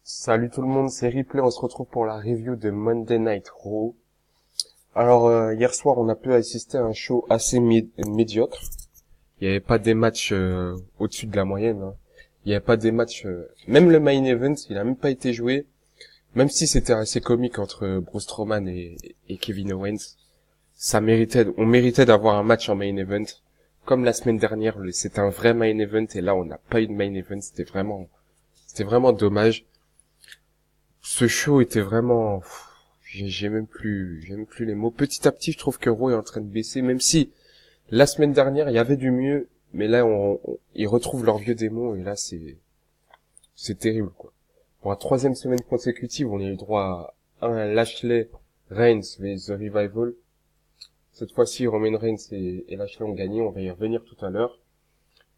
Salut tout le monde, c'est Ripley, on se retrouve pour la review de Monday Night Raw. Alors hier soir on a pu assister à un show assez médiocre. Il n'y avait pas des matchs au-dessus de la moyenne, hein. Il n'y avait pas des matchs, même le main event, il a même pas été joué. Même si c'était assez comique entre Braun Strowman et Kevin Owens, on méritait d'avoir un match en main event. Comme la semaine dernière, c'était un vrai main event et là on n'a pas eu de main event, c'était vraiment dommage. Ce show était vraiment, j'ai même plus les mots. Petit à petit, je trouve que Raw est en train de baisser, même si la semaine dernière, il y avait du mieux, mais là, ils retrouvent leurs vieux démons, et là, c'est terrible, quoi. Pour la troisième semaine consécutive, on a eu droit à un Lashley Reigns vs The Revival. Cette fois-ci, Roman Reigns et Lashley ont gagné, on va y revenir tout à l'heure.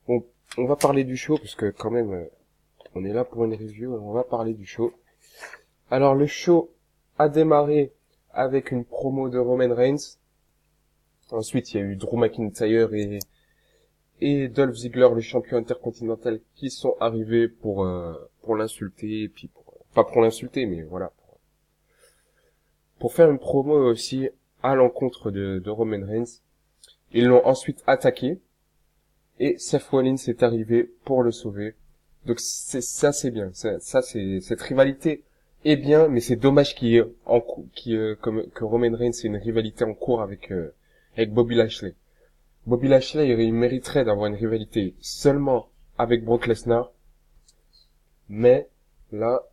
Bon, on va parler du show, parce que quand même, on est là pour une review, on va parler du show. Alors, le show a démarré avec une promo de Roman Reigns. Ensuite, il y a eu Drew McIntyre et Dolph Ziggler, le champion intercontinental, qui sont arrivés pour l'insulter, et puis pas pour l'insulter, mais voilà, pour faire une promo aussi à l'encontre de Roman Reigns. Ils l'ont ensuite attaqué, et Seth Rollins est arrivé pour le sauver. Donc c'est bien. Cette rivalité est bien, mais c'est dommage qu'il y ait que Roman Reigns ait une rivalité en cours avec Bobby Lashley. Bobby Lashley, il mériterait d'avoir une rivalité seulement avec Brock Lesnar, mais là,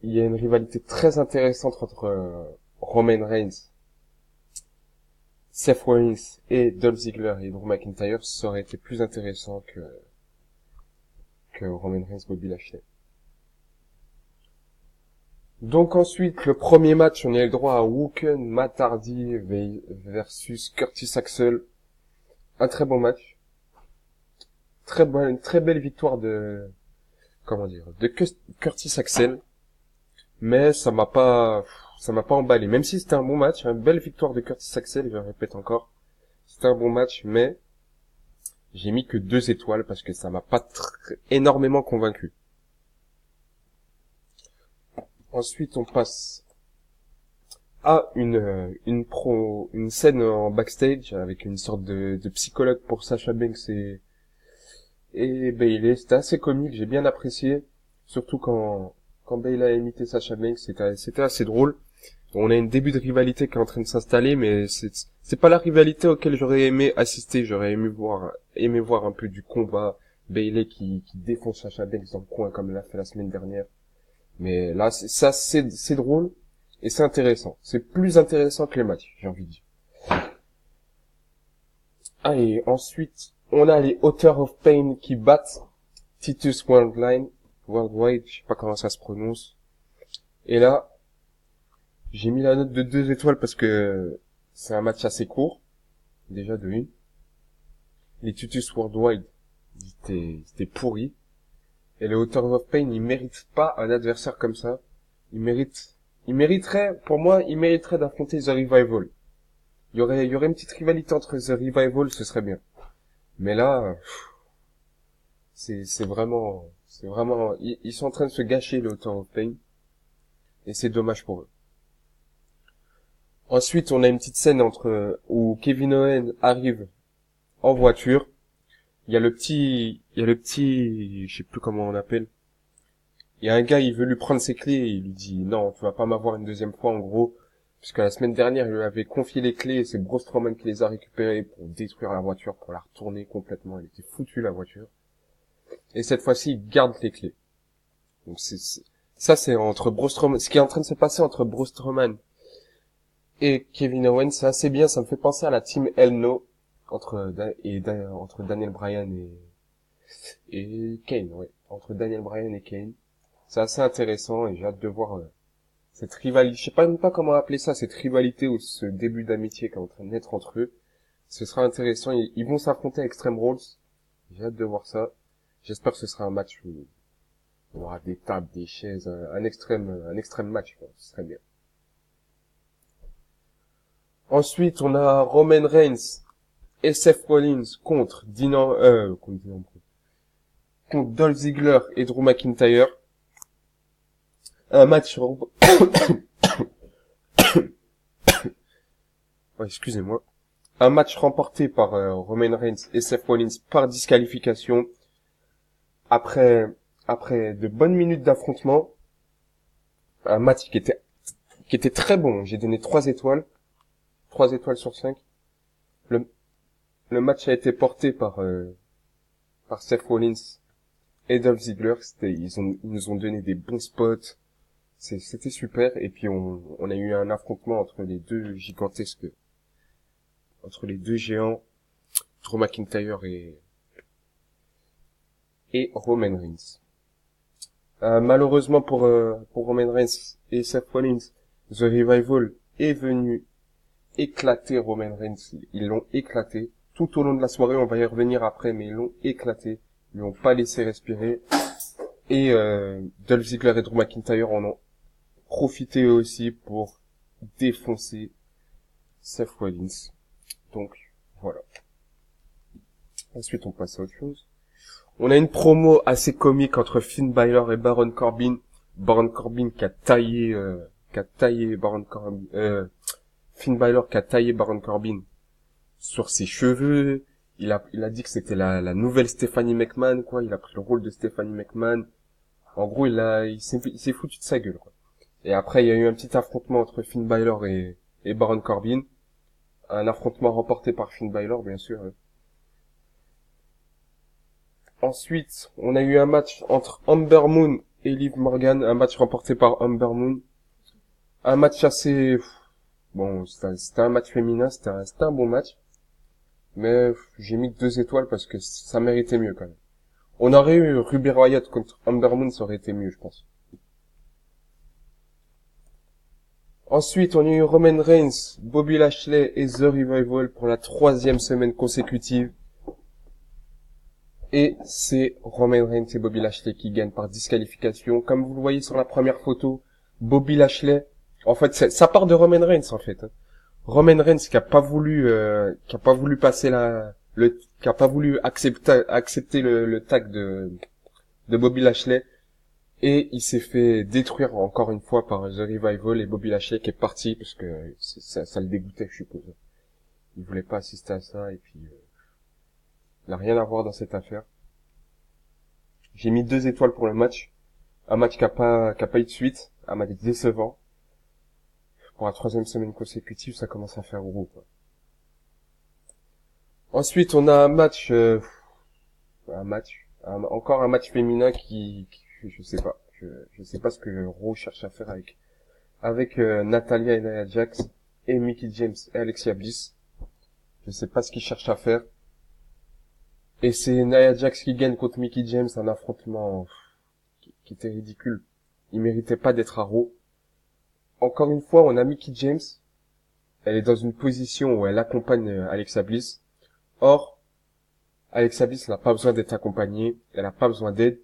il y a une rivalité très intéressante entre Roman Reigns, Seth Rollins et Dolph Ziggler et Drew McIntyre. Ça aurait été plus intéressant que Roman Reigns, Bobby Lashley. Donc ensuite, le premier match, on a eu le droit à Woken Matt Hardy versus Curtis Axel. Un très bon match. Très belle victoire de Curtis Axel. Mais ça m'a pas emballé. Même si c'était un bon match, une belle victoire de Curtis Axel, je le répète encore. C'était un bon match, mais j'ai mis que 2 étoiles parce que ça m'a pas énormément convaincu. Ensuite, on passe à une scène en backstage avec une sorte de psychologue pour Sasha Banks et Bayley. C'était assez comique, j'ai bien apprécié. Surtout quand Bayley a imité Sasha Banks, c'était assez drôle. On a une début de rivalité qui est en train de s'installer, mais c'est pas la rivalité auquel j'aurais aimé assister. J'aurais aimé voir un peu du combat. Bayley qui défonce Sasha Banks dans le coin comme elle l'a fait la semaine dernière. Mais là, c'est drôle et c'est intéressant. C'est plus intéressant que les matchs, j'ai envie de dire. Ah, et ensuite, on a les Authors of Pain qui battent Titus Worldwide, je sais pas comment ça se prononce. Et là, j'ai mis la note de 2 étoiles parce que c'est un match assez court, déjà de une. Les Titus Worldwide, c'était pourri. Et les Authors of Pain, ils méritent pas un adversaire comme ça. Pour moi, ils mériteraient d'affronter The Revival. Il y aurait une petite rivalité entre The Revival, ce serait bien. Mais là, c'est vraiment, ils sont en train de se gâcher le Author of Pain. Et c'est dommage pour eux. Ensuite, on a une petite scène où Kevin Owens arrive en voiture. Je sais plus comment on appelle. Il y a un gars, il veut lui prendre ses clés et il lui dit, non, tu vas pas m'avoir une deuxième fois, en gros. Puisque la semaine dernière, il lui avait confié les clés et c'est Braun Strowman qui les a récupérées pour détruire la voiture, pour la retourner complètement. Elle était foutue, la voiture. Et cette fois-ci, il garde les clés. Donc ça, c'est entre Braun Strowman, ce qui est en train de se passer entre Braun Strowman et Kevin Owens, c'est assez bien, ça me fait penser à la team Hell No, entre Daniel Bryan et Kane, ouais. Entre Daniel Bryan et Kane. C'est assez intéressant et j'ai hâte de voir cette rivalité. Je sais pas même pas comment appeler ça, cette rivalité ou ce début d'amitié qui est en train de naître entre eux. Ce sera intéressant. Ils vont s'affronter à Extreme Rules. J'ai hâte de voir ça. J'espère que ce sera un match où il y aura des tables, des chaises, un extrême match, quoi. Ce serait bien. Ensuite, on a Roman Reigns et Seth Rollins contre Dolph Ziggler et Drew McIntyre. Un match, ouais, excusez-moi. Un match remporté par Roman Reigns et Seth Rollins par disqualification après de bonnes minutes d'affrontement. Un match qui était très bon. J'ai donné 3 étoiles sur 5. Le le match a été porté par Seth Rollins et Dolph Ziggler. Ils nous ont donné des bons spots. C'était super. Et puis on a eu un affrontement entre les deux gigantesques, entre les deux géants, Drew McIntyre et Roman Reigns. Malheureusement pour Roman Reigns et Seth Rollins, The Revival est venu éclater Roman Reigns. Ils l'ont éclaté. Tout au long de la soirée, on va y revenir après, mais ils l'ont éclaté. Ils l'ont pas laissé respirer. Et Dolph Ziggler et Drew McIntyre en ont profité eux aussi pour défoncer Seth Rollins. Donc, voilà. Ensuite, on passe à autre chose. On a une promo assez comique entre Finn Balor et Baron Corbin. Baron Corbin qui a taillé Baron Corbin, Finn Balor qui a taillé Baron Corbin sur ses cheveux. Il a dit que c'était la nouvelle Stephanie McMahon, quoi. Il a pris le rôle de Stephanie McMahon. En gros, il s'est foutu de sa gueule, quoi. Et après, il y a eu un petit affrontement entre Finn Balor et Baron Corbin. Un affrontement remporté par Finn Balor, bien sûr. Ensuite, on a eu un match entre Ember Moon et Liv Morgan, un match remporté par Ember Moon. Un match assez, bon, c'était un match féminin, c'était un bon match. Mais j'ai mis que 2 étoiles parce que ça méritait mieux quand même. On aurait eu Ruby Riott contre Ember Moon, ça aurait été mieux, je pense. Ensuite, on a eu Roman Reigns, Bobby Lashley et The Revival pour la 3e semaine consécutive. Et c'est Roman Reigns et Bobby Lashley qui gagnent par disqualification. Comme vous le voyez sur la première photo, Bobby Lashley, en fait, ça part de Roman Reigns, en fait. Roman Reigns qui a pas voulu passer qui a pas voulu accepter le tag de Bobby Lashley. Et il s'est fait détruire encore une fois par The Revival et Bobby Lashley qui est parti parce que ça le dégoûtait, je suppose. Il voulait pas assister à ça et puis il n'a rien à voir dans cette affaire. J'ai mis 2 étoiles pour le match. Un match qui a pas eu de suite. Un match décevant. Pour la 3e semaine consécutive, ça commence à faire gros, quoi. Ensuite, on a encore un match féminin qui je sais pas. Je sais pas ce que Raw cherche à faire avec Natalya et Nia Jax et Mickie James et Alexia Bliss. Je sais pas ce qu'ils cherchent à faire. Et c'est Nia Jax qui gagne contre Mickie James, un affrontement qui était ridicule. Il méritait pas d'être à Raw. Encore une fois, on a Mickie James. Elle est dans une position où elle accompagne Alexa Bliss. Or, Alexa Bliss n'a pas besoin d'être accompagnée. Elle n'a pas besoin d'aide.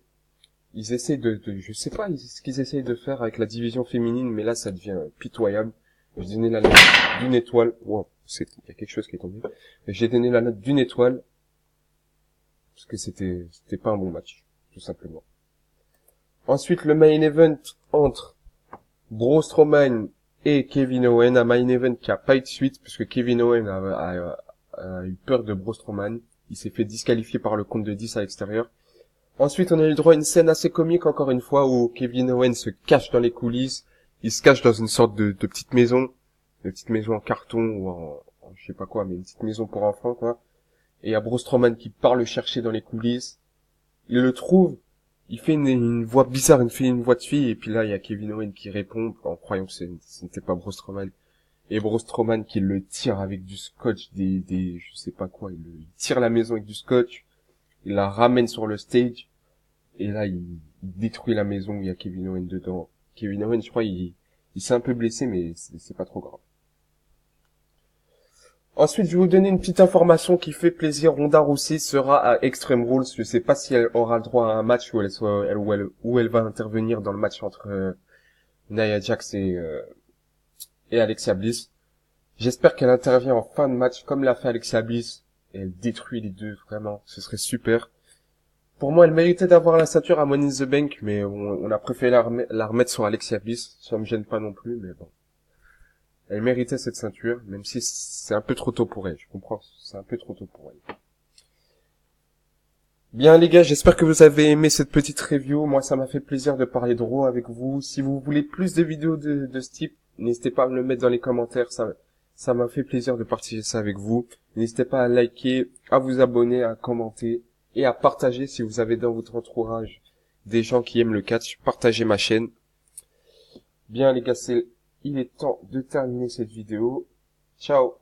Ils essaient je sais pas ce qu'ils essayent de faire avec la division féminine, mais là, ça devient pitoyable. J'ai donné la note d'une étoile. Wow, il y a quelque chose qui est tombé. J'ai donné la note d'une étoile. Parce que c'était pas un bon match. Tout simplement. Ensuite, le main event entre Braun Strowman et Kevin Owens, un main event qui a pas eu de suite, puisque Kevin Owens a eu peur de Braun Strowman. Il s'est fait disqualifier par le compte de 10 à l'extérieur. Ensuite, on a eu le droit à une scène assez comique, encore une fois, où Kevin Owens se cache dans les coulisses. Il se cache dans une sorte de petite maison. Une petite maison en carton ou en je sais pas quoi, mais une petite maison pour enfants, quoi. Et il y a Braun Strowman qui part le chercher dans les coulisses. Il le trouve. Il fait une voix bizarre, il fait une voix de fille, et puis là, il y a Kevin Owens qui répond, en croyant que ce n'était pas Braun Strowman. Et Braun Strowman qui le tire avec du scotch, je sais pas quoi, il tire la maison avec du scotch, il la ramène sur le stage, et là, il détruit la maison où il y a Kevin Owens dedans. Kevin Owens, je crois, il s'est un peu blessé, mais c'est pas trop grave. Ensuite, je vais vous donner une petite information qui fait plaisir. Ronda Rousey sera à Extreme Rules. Je sais pas si elle aura le droit à un match où elle va intervenir dans le match entre Nia Jax et Alexia Bliss. J'espère qu'elle intervient en fin de match comme l'a fait Alexia Bliss et elle détruit les deux, vraiment. Ce serait super. Pour moi, elle méritait d'avoir la ceinture à Money in the Bank, mais on a préféré la remettre sur Alexia Bliss. Ça me gêne pas non plus, mais bon. Elle méritait cette ceinture, même si c'est un peu trop tôt pour elle. Je comprends, c'est un peu trop tôt pour elle. Bien les gars, j'espère que vous avez aimé cette petite review. Moi, ça m'a fait plaisir de parler de Raw avec vous. Si vous voulez plus de vidéos de ce type, n'hésitez pas à me le mettre dans les commentaires. Ça m'a fait plaisir de partager ça avec vous. N'hésitez pas à liker, à vous abonner, à commenter et à partager si vous avez dans votre entourage des gens qui aiment le catch. Partagez ma chaîne. Bien les gars, il est temps de terminer cette vidéo. Ciao.